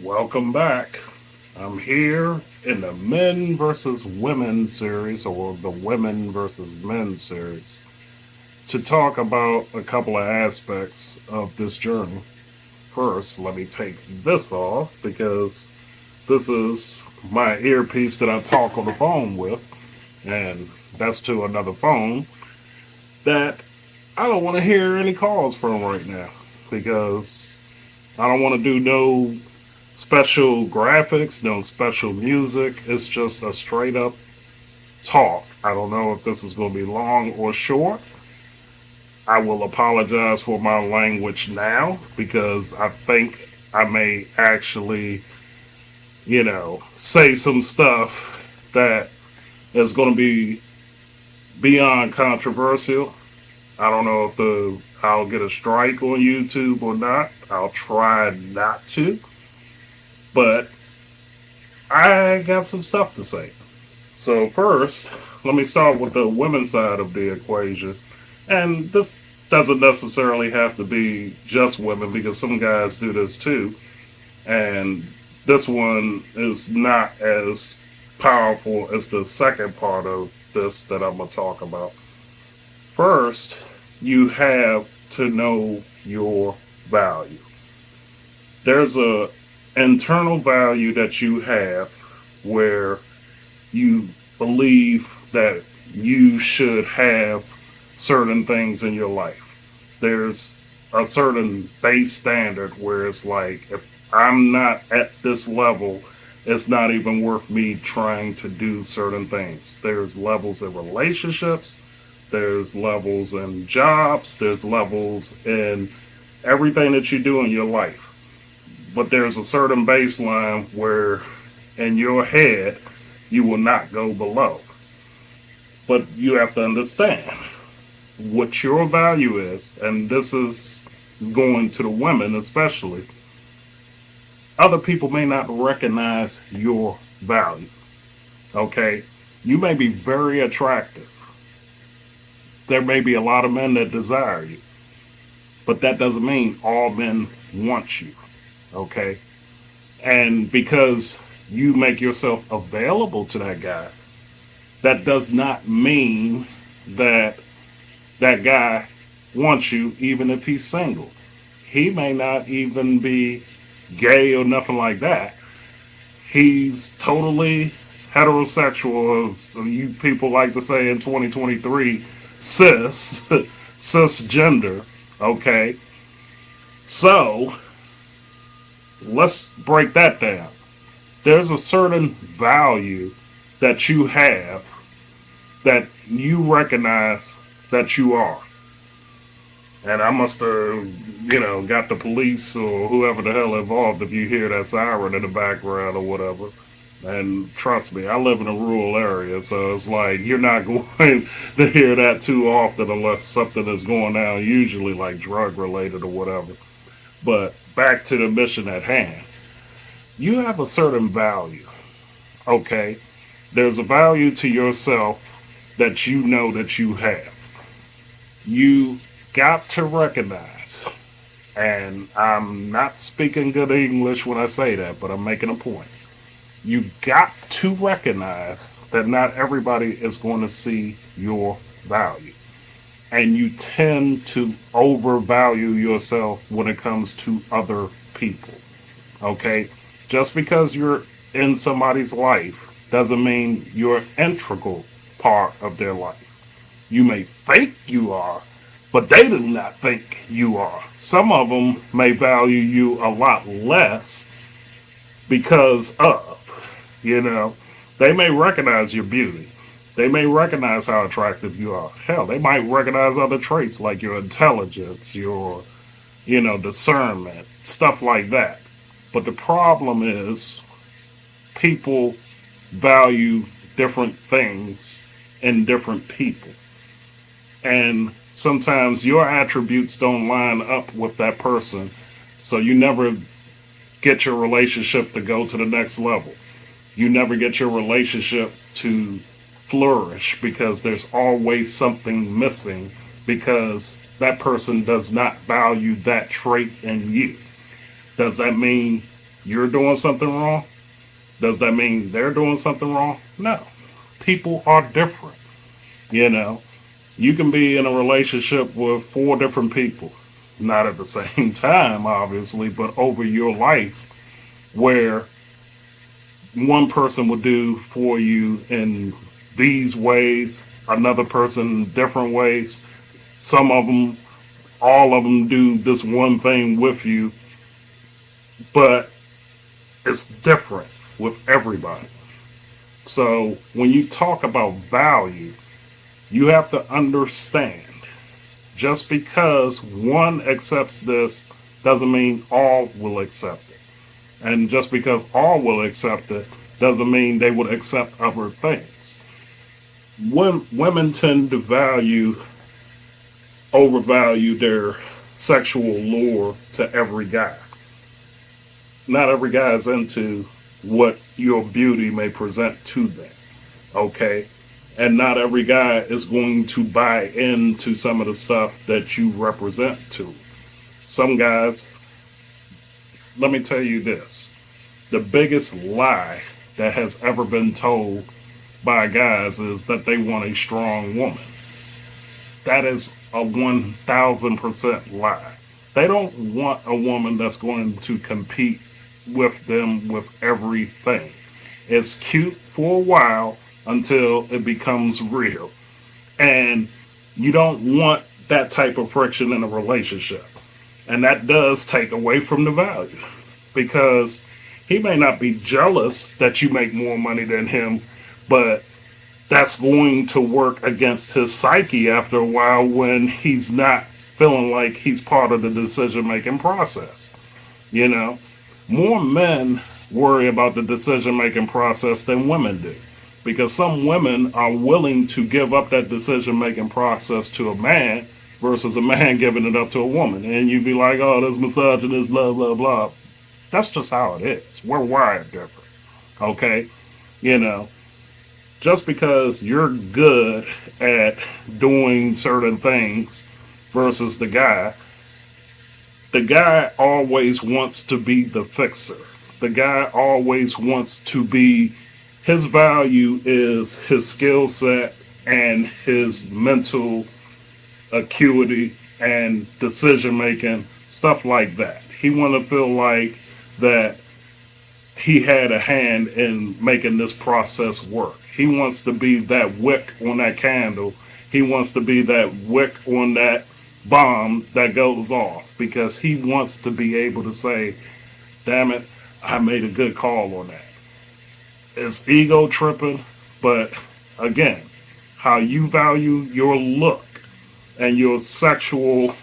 Welcome back. I'm here in the Men versus Women series, or the Women versus Men series, to talk about a couple of aspects of this journey. First, let me take this off because this is my earpiece that I talk on the phone with, and that's to another phone that I don't want to hear any calls from right now because I don't want to do no special graphics, no special music. It's just a straight up talk. I don't know if this is going to be long or short. I will apologize for my language now because I think I may actually, say some stuff that is going to be beyond controversial. I don't know if I'll get a strike on YouTube or not. I'll try not to, but I got some stuff to say. So first, let me start with the women's side of the equation. And this doesn't necessarily have to be just women because some guys do this too. And this one is not as powerful as the second part of this that I'm going to talk about. First, you have to know your value. There's a internal value that you have where you believe that you should have certain things in your life. There's a certain base standard where it's like, if I'm not at this level, it's not even worth me trying to do certain things. There's levels in relationships, there's levels in jobs, there's levels in everything that you do in your life. But there's a certain baseline where in your head you will not go below. But you have to understand what your value is, and this is going to the women especially. Other people may not recognize your value. Okay? You may be very attractive. There may be a lot of men that desire you, but that doesn't mean all men want you. Okay? And because you make yourself available to that guy, that does not mean that that guy wants you even if he's single. He may not even be gay or nothing like that. He's totally heterosexual, as you people like to say in 2023, cisgender. Okay, so let's break that down. There's a certain value that you have that you recognize that you are. And I must have, got the police or whoever the hell involved if you hear that siren in the background or whatever. And trust me, I live in a rural area, so it's like you're not going to hear that too often unless something is going down, usually like drug related or whatever. But back to the mission at hand. You have a certain value, okay? There's a value to yourself that you know that you have. You got to recognize, and I'm not speaking good English when I say that, but I'm making a point. You got to recognize that not everybody is going to see your value. And you tend to overvalue yourself when it comes to other people. Okay? Just because you're in somebody's life doesn't mean you're an integral part of their life. You may think you are, but they do not think you are. Some of them may value you a lot less because of, they may recognize your beauty. They may recognize how attractive you are. Hell, they might recognize other traits like your intelligence, your, discernment, stuff like that. But the problem is people value different things in different people. And sometimes your attributes don't line up with that person. So you never get your relationship to go to the next level. You never get your relationship to flourish because there's always something missing because that person does not value that trait in you. Does that mean you're doing something wrong, does that mean they're doing something wrong? No. People are different. You know, you can be in a relationship with four different people, not at the same time, obviously, but over your life, where one person will do for you in these ways, another person different ways. Some of them, all of them do this one thing with you, but it's different with everybody. So when you talk about value, you have to understand just because one accepts this doesn't mean all will accept it. And just because all will accept it doesn't mean they would accept other things. Women tend to overvalue their sexual lure to every guy. Not every guy is into what your beauty may present to them. Okay? And not every guy is going to buy into some of the stuff that you represent to. Some guys, let me tell you this, the biggest lie that has ever been told by guys is that they want a strong woman. That is a 1000% lie. They don't want a woman that's going to compete with them with everything. It's cute for a while until it becomes real. And you don't want that type of friction in a relationship. And that does take away from the value because he may not be jealous that you make more money than him, but that's going to work against his psyche after a while when he's not feeling like he's part of the decision making process. You know, more men worry about the decision making process than women do because some women are willing to give up that decision making process to a man versus a man giving it up to a woman. And you'd be like, oh, this misogynist, blah, blah, blah. That's just how it is. We're wired different. Okay? You know, just because you're good at doing certain things versus the guy always wants to be the fixer. The guy always wants to be, his value is his skill set and his mental acuity and decision making, stuff like that. He want to feel like that he had a hand in making this process work. He wants to be that wick on that candle. He wants to be that wick on that bomb that goes off because he wants to be able to say, damn it, I made a good call on that. It's ego tripping, but again, how you value your look and your sexual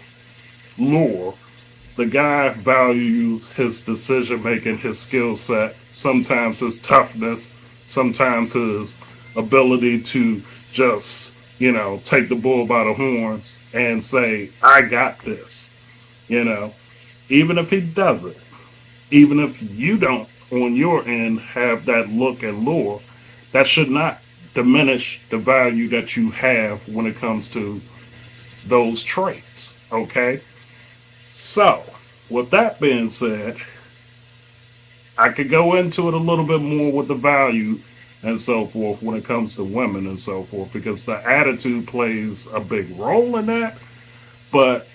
lure, the guy values his decision making, his skill set, sometimes his toughness, sometimes his ability to just, take the bull by the horns and say, I got this. Even if he doesn't, even if you don't on your end have that look and lure, that should not diminish the value that you have when it comes to those traits. Okay? So, with that being said, I could go into it a little bit more with the value and so forth when it comes to women and so forth because the attitude plays a big role in that. But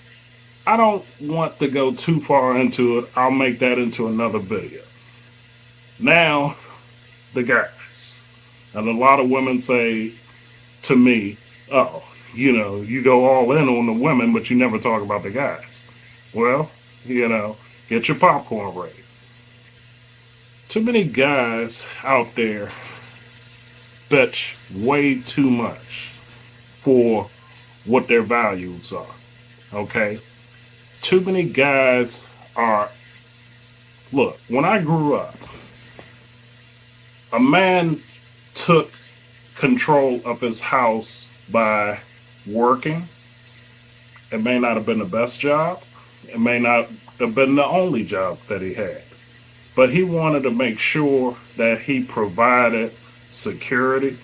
I don't want to go too far into it. I'll make that into another video. Now, the guys. And a lot of women say to me, oh, you go all in on the women, but you never talk about the guys. Well, get your popcorn ready. Too many guys out there bitch way too much for what their values are. Okay? Too many guys are. Look, when I grew up, a man took control of his house by working. It may not have been the best job. It may not have been the only job that he had. But he wanted to make sure that he provided security,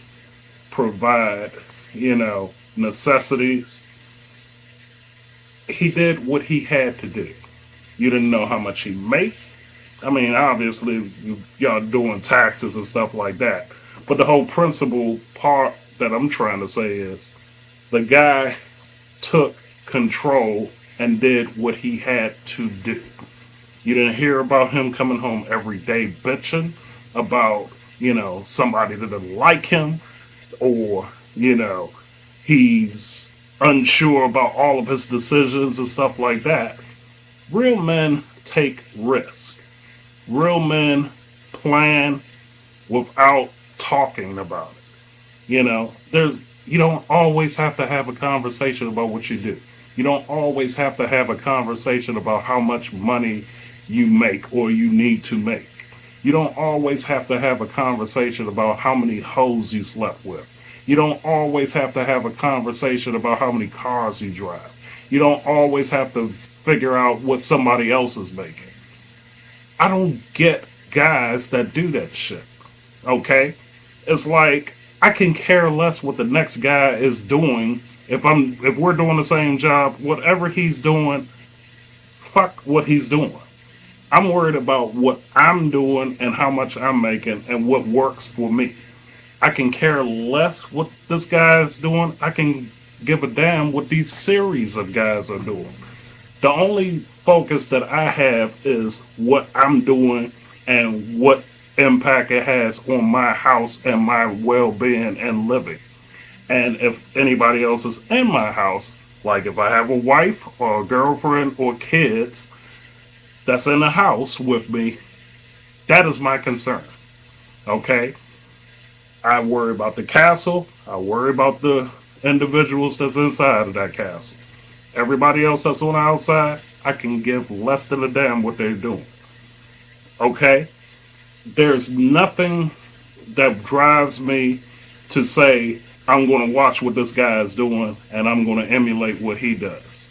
provide, necessities. He did what he had to do. You didn't know how much he made. I mean, obviously, y'all doing taxes and stuff like that. But the whole principle part that I'm trying to say is the guy took control and did what he had to do. You didn't hear about him coming home every day bitching about, somebody that didn't like him, or, he's unsure about all of his decisions and stuff like that. Real men take risk. Real men plan without talking about it. You don't always have to have a conversation about what you do. You don't always have to have a conversation about how much money you make or you need to make. You don't always have to have a conversation about how many hoes you slept with. You don't always have to have a conversation about how many cars you drive. You don't always have to figure out what somebody else is making. I don't get guys that do that shit. Okay? It's like I can care less what the next guy is doing. If we're doing the same job, whatever he's doing, fuck what he's doing. I'm worried about what I'm doing and how much I'm making and what works for me. I can care less what this guy is doing. I can give a damn what these series of guys are doing. The only focus that I have is what I'm doing and what impact it has on my house and my well being and living. And if anybody else is in my house, like if I have a wife or a girlfriend or kids that's in the house with me, that is my concern. Okay? I worry about the castle. I worry about the individuals that's inside of that castle. Everybody else that's on the outside, I can give less than a damn what they're doing. Okay? There's nothing that drives me to say I'm going to watch what this guy is doing and I'm going to emulate what he does.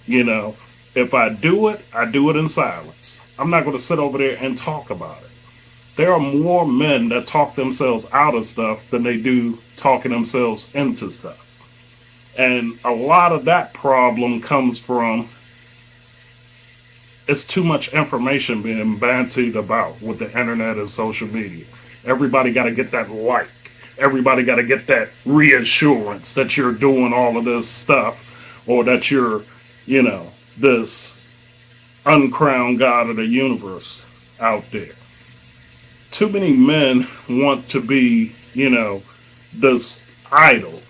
If I do it in silence. I'm not going to sit over there and talk about it. There are more men that talk themselves out of stuff than they do talking themselves into stuff. And a lot of that problem comes from it's too much information being bantied about with the internet and social media. Everybody got to get that like. Everybody got to get that reassurance that you're doing all of this stuff or that you're, this uncrowned God of the universe out there. Too many men want to be, this idol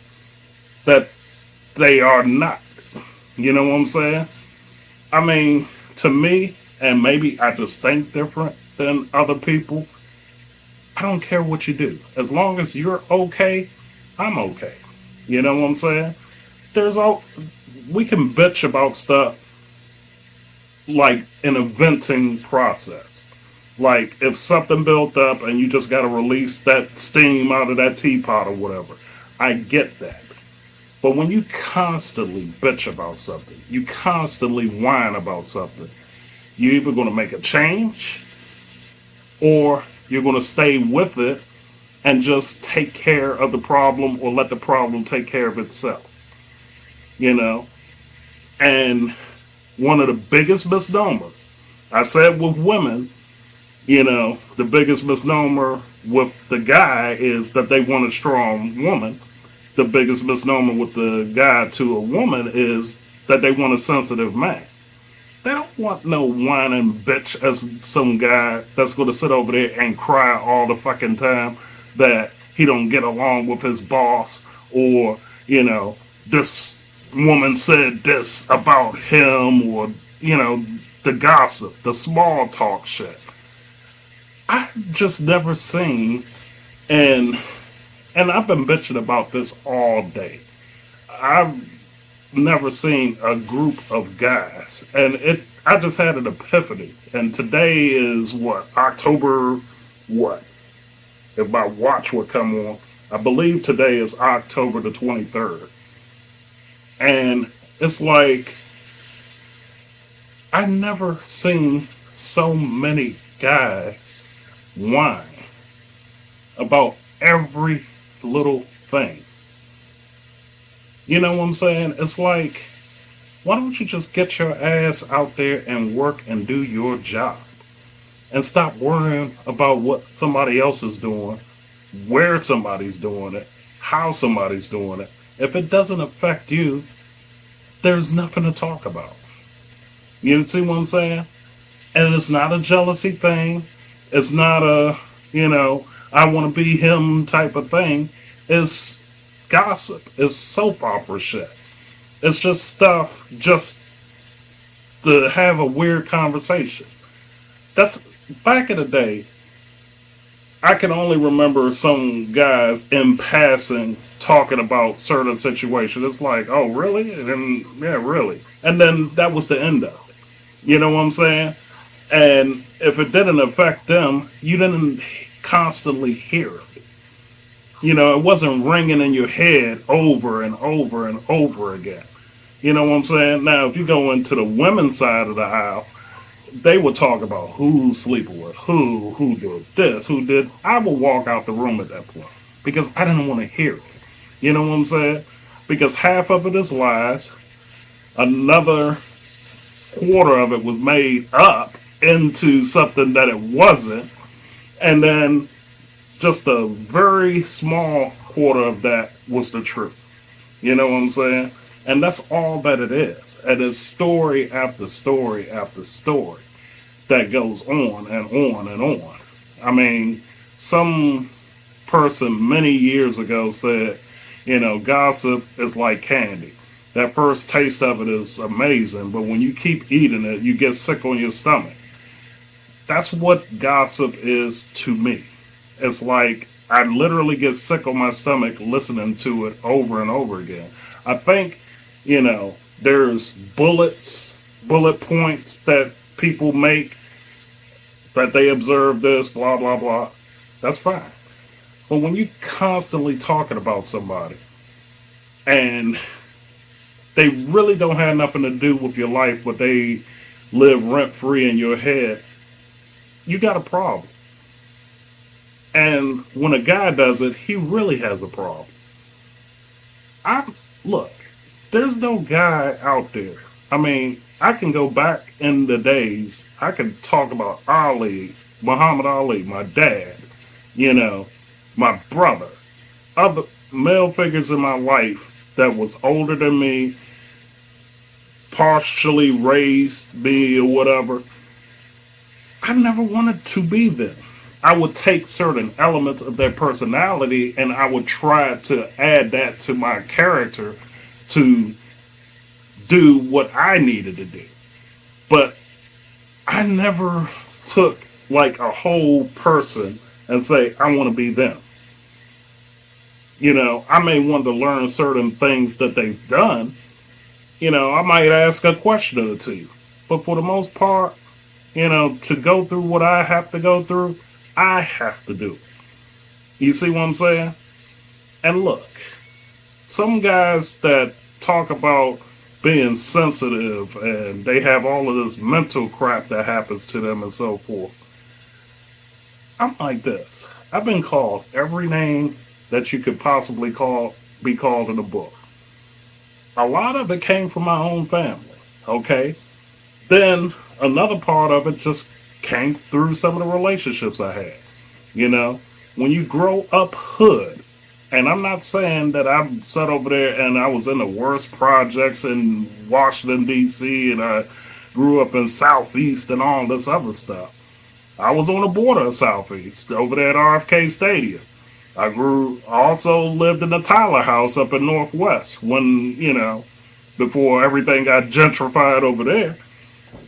that they are not. You know what I'm saying? I mean, to me, and maybe I just think different than other people, I don't care what you do. As long as you're okay, I'm okay. You know what I'm saying? We can bitch about stuff like in a venting process. Like if something built up and you just got to release that steam out of that teapot or whatever. I get that. But when you constantly bitch about something, you constantly whine about something, you're either going to make a change or you're going to stay with it and just take care of the problem or let the problem take care of itself. You know? And one of the biggest misnomers, I said with women, the biggest misnomer with the guy is that they want a strong woman. The biggest misnomer with the guy to a woman is that they want a sensitive man. They don't want no whining bitch as some guy that's going to sit over there and cry all the fucking time that he don't get along with his boss or, this woman said this about him or, the gossip, the small talk shit. I just never seen, and I've been bitching about this all day. I've never seen a group of guys, and I just had an epiphany. And today is what, October what? If my watch would come on, I believe today is October the 23rd. And it's like I never seen so many guys whine about every little thing. You know what I'm saying? It's like, why don't you just get your ass out there and work and do your job? and stop worrying about what somebody else is doing, where somebody's doing it, how somebody's doing it. If it doesn't affect you, there's nothing to talk about. You see what I'm saying? And it's not a jealousy thing. It's not a, I want to be him type of thing. It's gossip. It's soap opera shit. It's just stuff just to have a weird conversation. That's back in the day. I can only remember some guys in passing talking about certain situations. It's like, oh, really? And then, yeah, really. And then that was the end of it. You know what I'm saying? And if it didn't affect them, you didn't constantly hear it. It wasn't ringing in your head over and over and over again. You know what I'm saying? Now, if you go into the women's side of the aisle, they would talk about who's sleeping with who did this, who did. I would walk out the room at that point because I didn't want to hear it. You know what I'm saying? Because half of it is lies, another quarter of it was made up into something that it wasn't, and then just a very small quarter of that was the truth. You know what I'm saying? And that's all that it is. And it's story after story after story that goes on and on and on. I mean, some person many years ago said, gossip is like candy. That first taste of it is amazing, but when you keep eating it, you get sick on your stomach. That's what gossip is to me. It's like I literally get sick on my stomach listening to it over and over again. I think, there's bullet points that people make that they observe this, blah, blah, blah. That's fine. But when you constantly talking about somebody and they really don't have nothing to do with your life, but they live rent free in your head, you got a problem. And when a guy does it, he really has a problem. Look, there's no guy out there. I mean, I can go back in the days. I can talk about Ali, Muhammad Ali, my dad, my brother, other male figures in my life that was older than me, partially raised me or whatever. I never wanted to be them. I would take certain elements of their personality and I would try to add that to my character to do what I needed to do. But I never took like a whole person and say, I want to be them. I may want to learn certain things that they've done. I might ask a question or two. But for the most part, to go through what I have to go through, I have to do it. You see what I'm saying? And look, some guys that talk about being sensitive and they have all of this mental crap that happens to them and so forth. I'm like this. I've been called every name that you could possibly be called in a book. A lot of it came from my own family, okay? Then another part of it just came through some of the relationships I had. When you grow up hood, and I'm not saying that I sat over there and I was in the worst projects in Washington, D.C., and I grew up in Southeast and all this other stuff. I was on the border of Southeast, over there at RFK Stadium. I also lived in the Tyler House up in Northwest when, before everything got gentrified over there.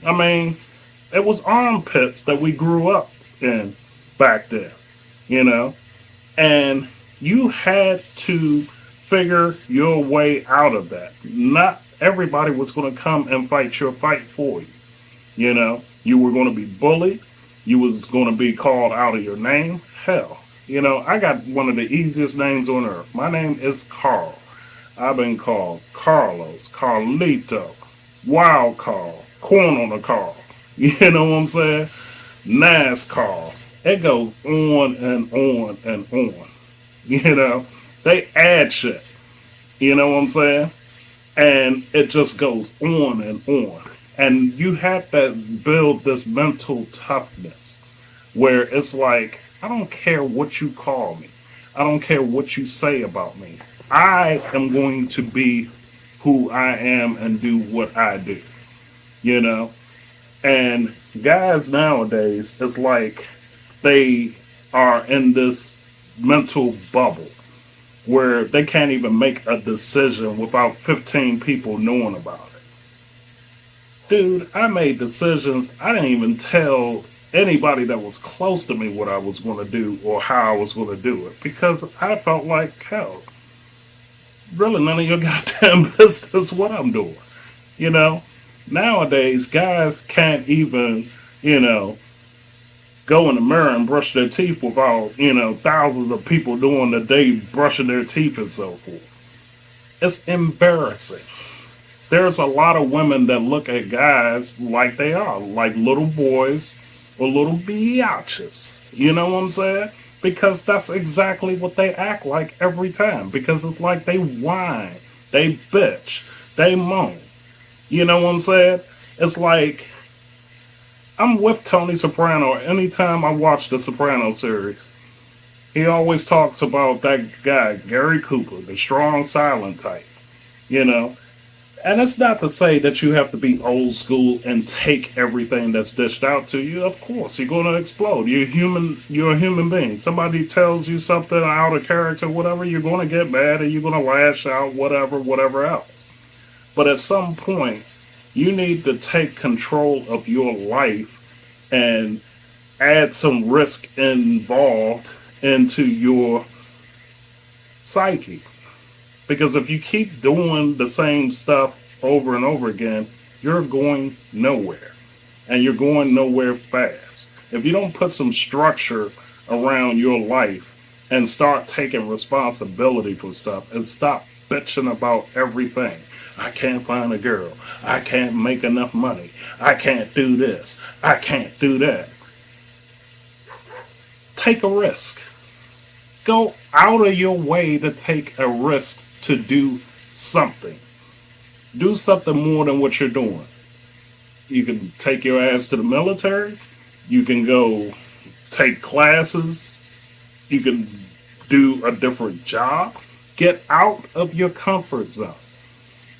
I mean, it was armpits that we grew up in back then, and you had to figure your way out of that. Not everybody was going to come and fight your fight for you. You were going to be bullied. You was going to be called out of your name. Hell, I got one of the easiest names on earth. My name is Carl. I've been called Carlos, Carlito, Wild Carl, Corn on the Carl. You know what I'm saying? NASCAR. It goes on and on and on. They add shit. You know what I'm saying? And it just goes on and on. And you have to build this mental toughness. where it's like, I don't care what you call me. I don't care what you say about me. I am going to be who I am and do what I do, you know? And guys nowadays, it's like they are in this mental bubble where they can't even make a decision without 15 people knowing about it. Dude, I made decisions. I didn't even tell anybody that was close to me what I was going to do or how I was going to do it because I felt like, hell, it's really none of your goddamn business what I'm doing. You know, nowadays, guys can't even, you know, go in the mirror and brush their teeth without, thousands of people doing the day brushing their teeth and so forth. It's embarrassing. There's a lot of women that look at guys like they are, like little boys or little biatches. You know what I'm saying? Because that's exactly what they act like every time. Because it's like they whine, they bitch, they moan. You know what I'm saying? It's like I'm with Tony Soprano anytime I watch the Soprano series. He always talks about that guy, Gary Cooper, the strong silent type. You know, and it's not to say that you have to be old school and take everything that's dished out to you. Of course, you're going to explode. You're human. You're a human being. Somebody tells you something out of character, whatever, you're going to get mad and you're going to lash out, whatever else. But at some point, you need to take control of your life and add some risk involved into your psyche. Because if you keep doing the same stuff over and over again, you're going nowhere. And you're going nowhere fast. If you don't put some structure around your life and start taking responsibility for stuff and stop bitching about everything. I can't find a girl. I can't make enough money. I can't do this. I can't do that. Take a risk. Go out of your way to take a risk to do something. Do something more than what you're doing. You can take your ass to the military. You can go take classes. You can do a different job. Get out of your comfort zone.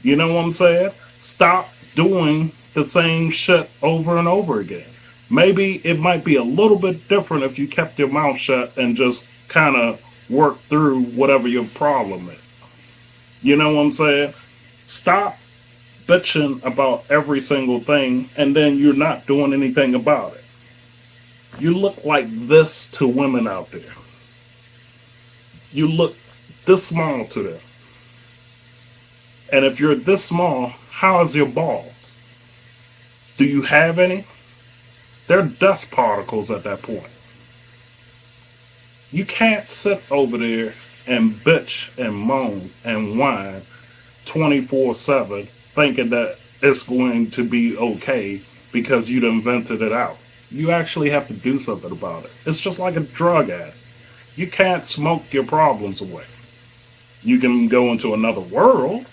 You know what I'm saying? Stop doing the same shit over and over again. Maybe it might be a little bit different if you kept your mouth shut and just kind of worked through whatever your problem is. You know what I'm saying? Stop bitching about every single thing and then you're not doing anything about it. You look like this to women out there. You look this small to them. And if you're this small, how is your balls? Do you have any? They're dust particles at that point. You can't sit over there and bitch and moan and whine 24/7 thinking that it's going to be okay because you done vented it out. You actually have to do something about it. It's just like a drug addict. You can't smoke your problems away. You can go into another world,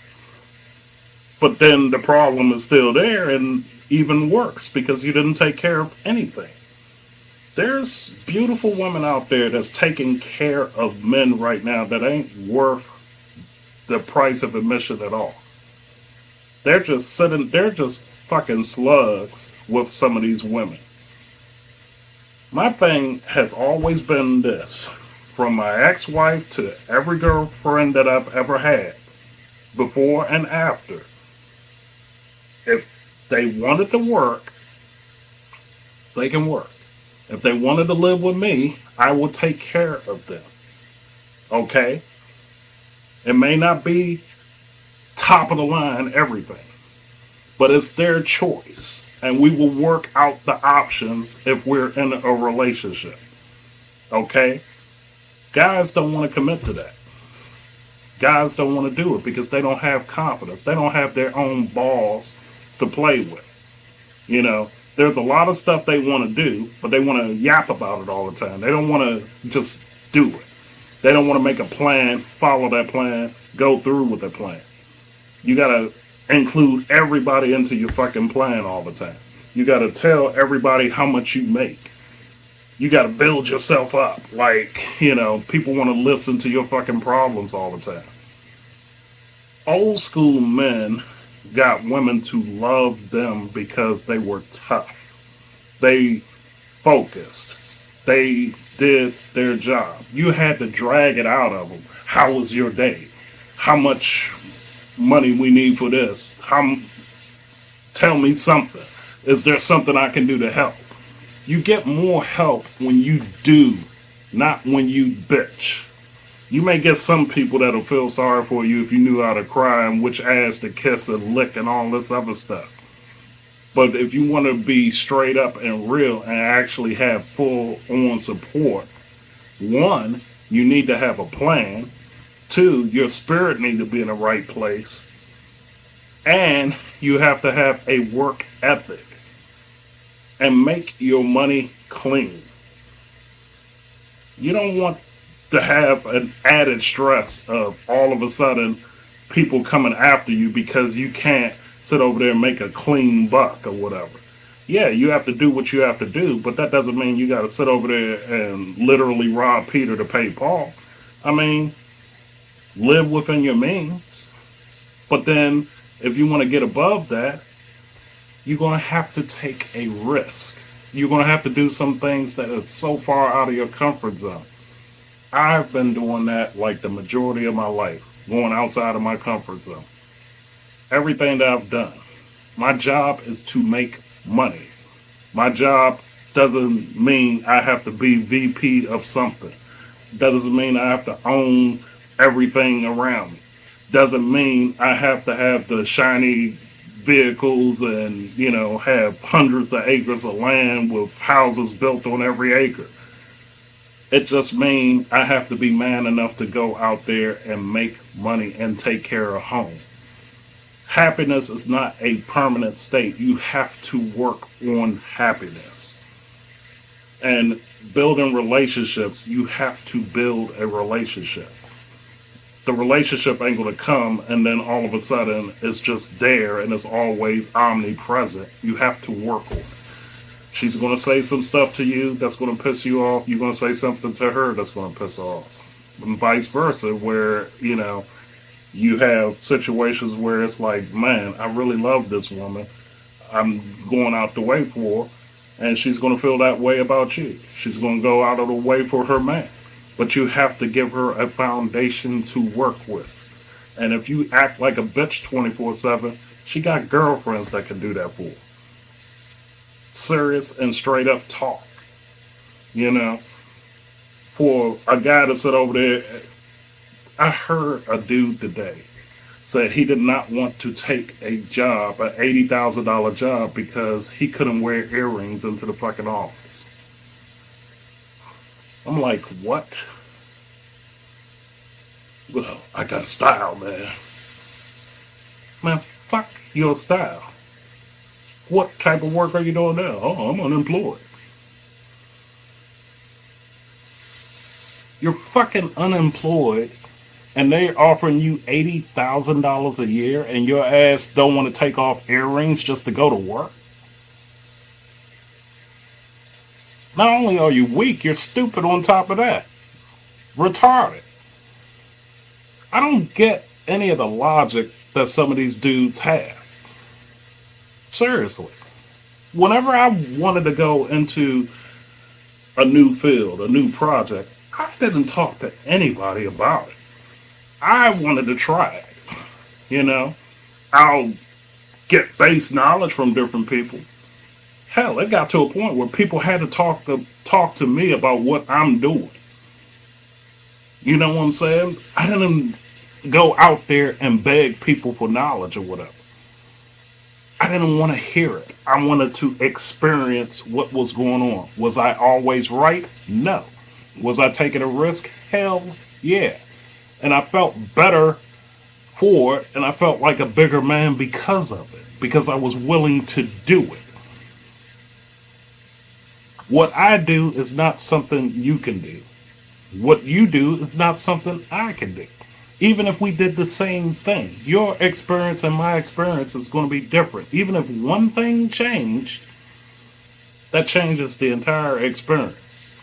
but then the problem is still there and even worse because you didn't take care of anything. There's beautiful women out there that's taking care of men right now that ain't worth the price of admission at all. They're just fucking slugs with some of these women. My thing has always been this, from my ex-wife to every girlfriend that I've ever had, before and after. If they wanted to work, they can work. If they wanted to live with me, I will take care of them. Okay? It may not be top of the line everything, but it's their choice. And we will work out the options if we're in a relationship. Okay? Guys don't want to commit to that. Guys don't want to do it because they don't have confidence. They don't have their own balls to play with. You know, there's a lot of stuff they want to do, but they want to yap about it all the time. They don't want to just do it. They don't want to make a plan, follow that plan, go through with the plan. You got to include everybody into your fucking plan all the time. You got to tell everybody how much you make. You got to build yourself up. Like, you know, people want to listen to your fucking problems all the time. Old school men got women to love them because they were tough. They focused. They did their job. You had to drag it out of them. How was your day? How much money we need for this? Tell me something. Is there something I can do to help? You get more help when you do, not when you bitch. You may get some people that'll feel sorry for you if you knew how to cry and which ass to kiss and lick and all this other stuff. But if you want to be straight up and real and actually have full on support, one, you need to have a plan. Two, your spirit need to be in the right place. And you have to have a work ethic and make your money clean. You don't want to have an added stress of all of a sudden people coming after you because you can't sit over there and make a clean buck or whatever. Yeah, you have to do what you have to do, but that doesn't mean you got to sit over there and literally rob Peter to pay Paul. I mean, live within your means. But then if you want to get above that, you're going to have to take a risk. You're going to have to do some things that are so far out of your comfort zone. I've been doing that like the majority of my life, going outside of my comfort zone. Everything that I've done, my job is to make money. My job doesn't mean I have to be VP of something. Doesn't mean I have to own everything around me. Doesn't mean I have to have the shiny vehicles and, you know, have hundreds of acres of land with houses built on every acre. It just means I have to be man enough to go out there and make money and take care of home. Happiness is not a permanent state. You have to work on happiness. And building relationships, you have to build a relationship. The relationship ain't going to come and then all of a sudden it's just there and it's always omnipresent. You have to work on it. She's going to say some stuff to you that's going to piss you off. You're going to say something to her that's going to piss her off. And vice versa, where, you know, you have situations where it's like, man, I really love this woman. I'm going out the way for her. And she's going to feel that way about you. She's going to go out of the way for her man. But you have to give her a foundation to work with. And if you act like a bitch 24/7, she got girlfriends that can do that for her. Serious and straight up talk. You know, for a guy to sit over there, I heard a dude today said he did not want to take a job, an $80,000 job, because he couldn't wear earrings into the fucking office. I'm like, what? Well, I got style, man. Man, fuck your style. What type of work are you doing now? Oh, I'm unemployed. You're fucking unemployed and they're offering you $80,000 a year and your ass don't want to take off earrings just to go to work? Not only are you weak, you're stupid on top of that. Retarded. I don't get any of the logic that some of these dudes have. Seriously. Whenever I wanted to go into a new field, a new project, I didn't talk to anybody about it. I wanted to try it. You know, I'll get base knowledge from different people. Hell, it got to a point where people had to talk to me about what I'm doing. You know what I'm saying? I didn't go out there and beg people for knowledge or whatever. I didn't want to hear it. I wanted to experience what was going on. Was I always right? No. Was I taking a risk? Hell yeah. And I felt better for it, and I felt like a bigger man because of it, because I was willing to do it. What I do is not something you can do. What you do is not something I can do. Even if we did the same thing, your experience and my experience is going to be different. Even if one thing changed, that changes the entire experience.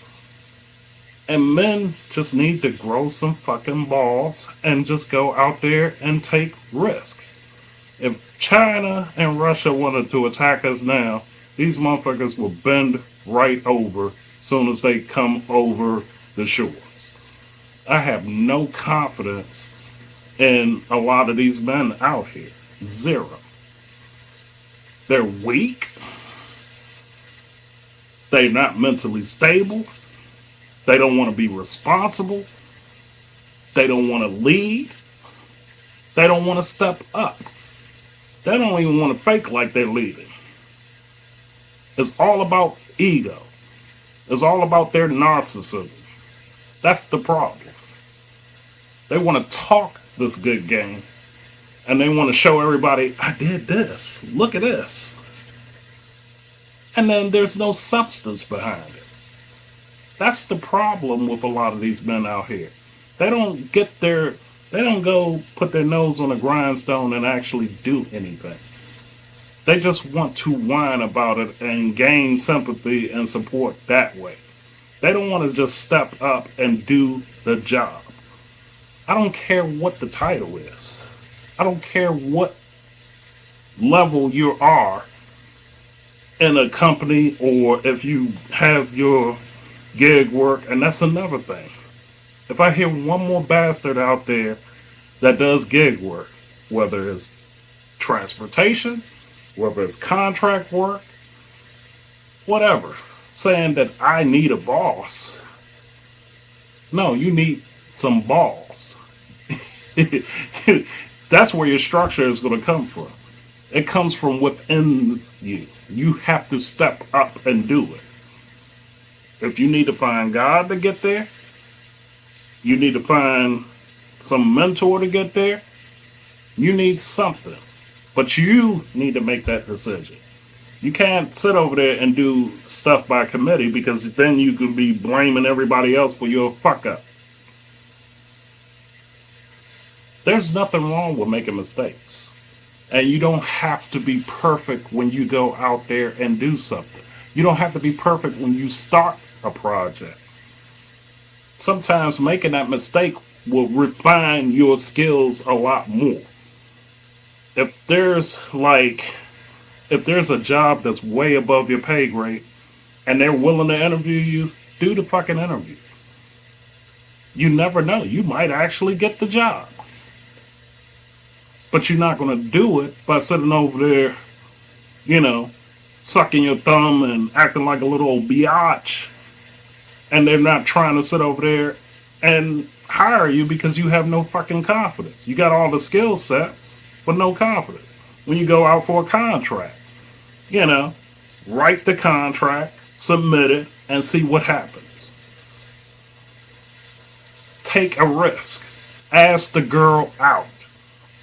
And men just need to grow some fucking balls and just go out there and take risk. If China and Russia wanted to attack us now, these motherfuckers will bend right over soon as they come over the shores. I have no confidence in a lot of these men out here. Zero. They're weak. They're not mentally stable. They don't want to be responsible. They don't want to lead. They don't want to step up. They don't even want to fake like they're leading. It's all about ego. It's all about their narcissism. That's the problem. They want to talk this good game and they want to show everybody, I did this. Look at this. And then there's no substance behind it. That's the problem with a lot of these men out here. They don't go put their nose on a grindstone and actually do anything. They just want to whine about it and gain sympathy and support that way. They don't want to just step up and do the job. I don't care what the title is. I don't care what level you are in a company or if you have your gig work, and that's another thing. If I hear one more bastard out there that does gig work, whether it's transportation, whether it's contract work, whatever, saying that I need a boss. No, you need some balls. That's where your structure is going to come from. It comes from within you. You have to step up and do it. If you need to find God to get there, you need to find some mentor to get there, you need something. But you need to make that decision. You can't sit over there and do stuff by committee because then you could be blaming everybody else for your fuck ups. There's nothing wrong with making mistakes. And you don't have to be perfect when you go out there and do something. You don't have to be perfect when you start a project. Sometimes making that mistake will refine your skills a lot more. If there's a job that's way above your pay grade and they're willing to interview you, do the fucking interview. You never know. You might actually get the job. But you're not going to do it by sitting over there, sucking your thumb and acting like a little old biatch. And they're not trying to sit over there and hire you because you have no fucking confidence. You got all the skill sets, but no confidence. When you go out for a contract, write the contract, submit it, and see what happens. Take a risk. Ask the girl out.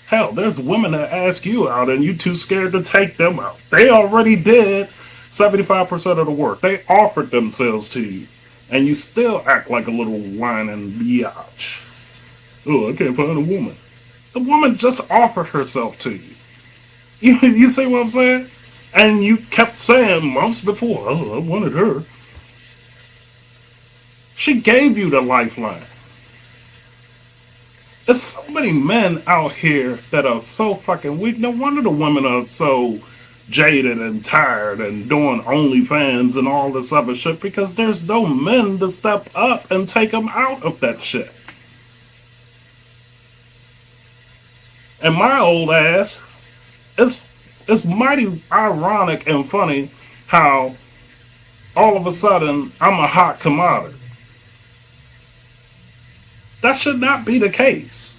Hell, there's women that ask you out and you too scared to take them out. They already did 75% of the work. They offered themselves to you. And you still act like a little whining biatch. Oh, I can't find a woman. The woman just offered herself to you. You see what I'm saying? And you kept saying months before, oh, I wanted her. She gave you the lifeline. There's so many men out here that are so fucking weak. No wonder the women are so jaded and tired and doing OnlyFans and all this other shit because there's no men to step up and take them out of that shit. And my old ass, it's mighty ironic and funny how all of a sudden I'm a hot commodity. That should not be the case.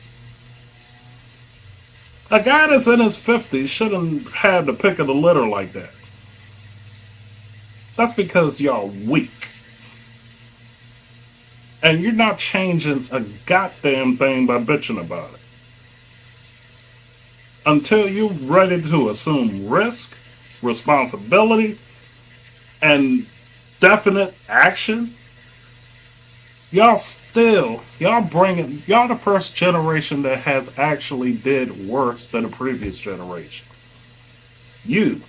A guy that's in his 50s shouldn't have the pick of the litter like that. That's because y'all weak. And you're not changing a goddamn thing by bitching about it. Until you're ready to assume risk, responsibility, and definite action, y'all the first generation that has actually did worse than the previous generation. You.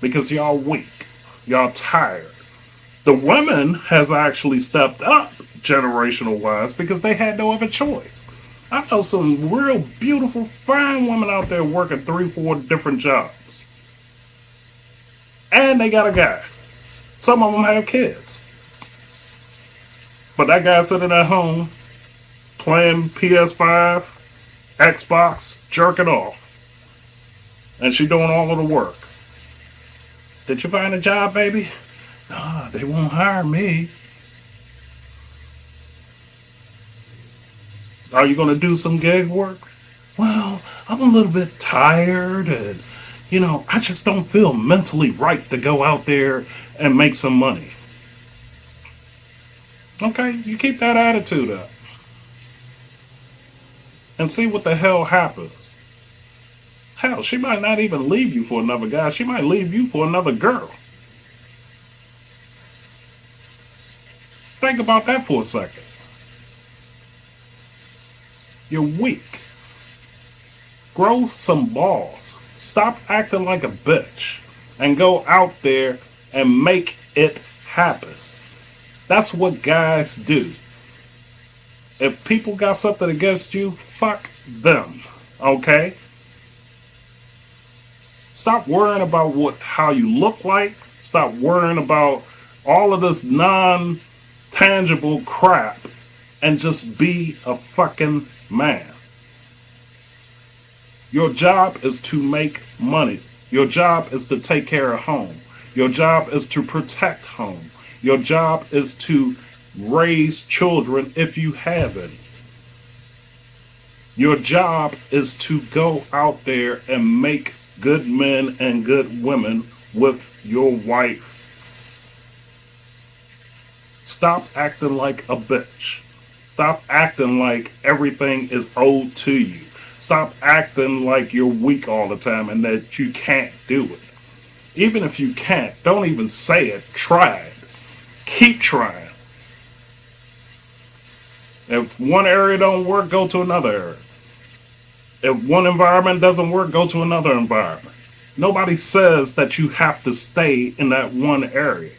Because y'all weak. Y'all tired. The women has actually stepped up generational wise because they had no other choice. I know some real beautiful, fine women out there working three, four different jobs. And they got a guy. Some of them have kids. But that guy sitting at home playing PS5, Xbox, jerking off. And she doing all of the work. Did you find a job, baby? Nah, they won't hire me. Are you going to do some gig work? Well, I'm a little bit tired and, I just don't feel mentally right to go out there and make some money. Okay, you keep that attitude up and see what the hell happens. Hell, she might not even leave you for another guy. She might leave you for another girl. Think about that for a second. You're weak. Grow some balls. Stop acting like a bitch and go out there and make it happen. That's what guys do. If people got something against you, fuck them. Okay? Stop worrying about how you look like. Stop worrying about all of this non-tangible crap and just be a fucking man. Your job is to make money. Your job is to take care of home. Your job is to protect home. Your job is to raise children if you have any. Your job is to go out there and make good men and good women with your wife. Stop acting like a bitch. Stop acting like everything is owed to you. Stop acting like you're weak all the time and that you can't do it. Even if you can't, don't even say it. Try it. Keep trying. If one area don't work, go to another area. If one environment doesn't work, go to another environment. Nobody says that you have to stay in that one area.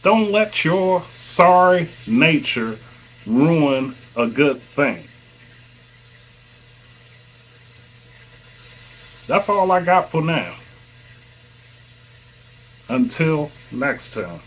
Don't let your sorry nature ruin a good thing. That's all I got for now. Until next time.